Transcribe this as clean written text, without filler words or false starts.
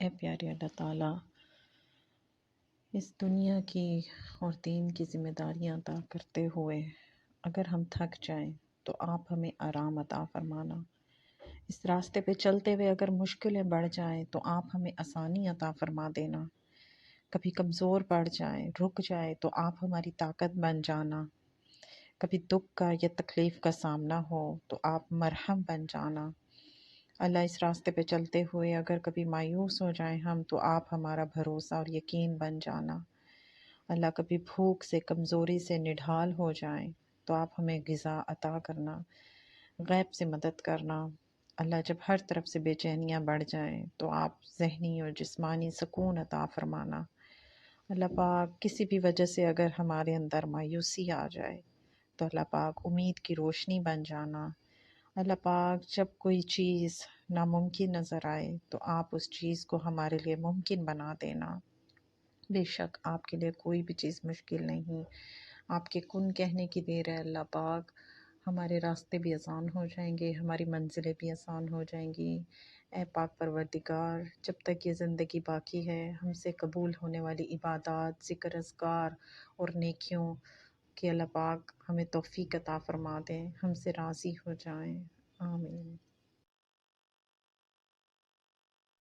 اے پیارے اللہ تعالیٰ، اس دنیا کی اور دین کی ذمہ داریاں ادا کرتے ہوئے اگر ہم تھک جائیں تو آپ ہمیں آرام عطا فرمانا۔ اس راستے پہ چلتے ہوئے اگر مشکلیں بڑھ جائیں تو آپ ہمیں آسانی عطا فرما دینا۔ کبھی کمزور پڑ جائیں، رک جائے تو آپ ہماری طاقت بن جانا۔ کبھی دکھ کا یا تکلیف کا سامنا ہو تو آپ مرہم بن جانا۔ اللہ، اس راستے پہ چلتے ہوئے اگر کبھی مایوس ہو جائیں ہم تو آپ ہمارا بھروسہ اور یقین بن جانا۔ اللہ، کبھی بھوک سے، کمزوری سے نڈھال ہو جائیں تو آپ ہمیں غذا عطا کرنا، غیب سے مدد کرنا۔ اللہ، جب ہر طرف سے بے چینیاں بڑھ جائیں تو آپ ذہنی اور جسمانی سکون عطا فرمانا۔ اللہ پاک، کسی بھی وجہ سے اگر ہمارے اندر مایوسی آ جائے تو اللہ پاک امید کی روشنی بن جانا۔ اللہ پاک، جب کوئی چیز ناممکن نظر آئے تو آپ اس چیز کو ہمارے لیے ممکن بنا دینا۔ بے شک آپ کے لیے کوئی بھی چیز مشکل نہیں۔ آپ کے کن کہنے کی دیر ہے اللہ پاک، ہمارے راستے بھی آسان ہو جائیں گے، ہماری منزلیں بھی آسان ہو جائیں گی۔ اے پاک پروردگار، جب تک یہ زندگی باقی ہے ہم سے قبول ہونے والی عبادات، ذکر اذکار اور نیکیوں کہ اللہ پاک ہمیں توفیق عطا فرما دیں، ہم سے راضی ہو جائیں۔ آمین۔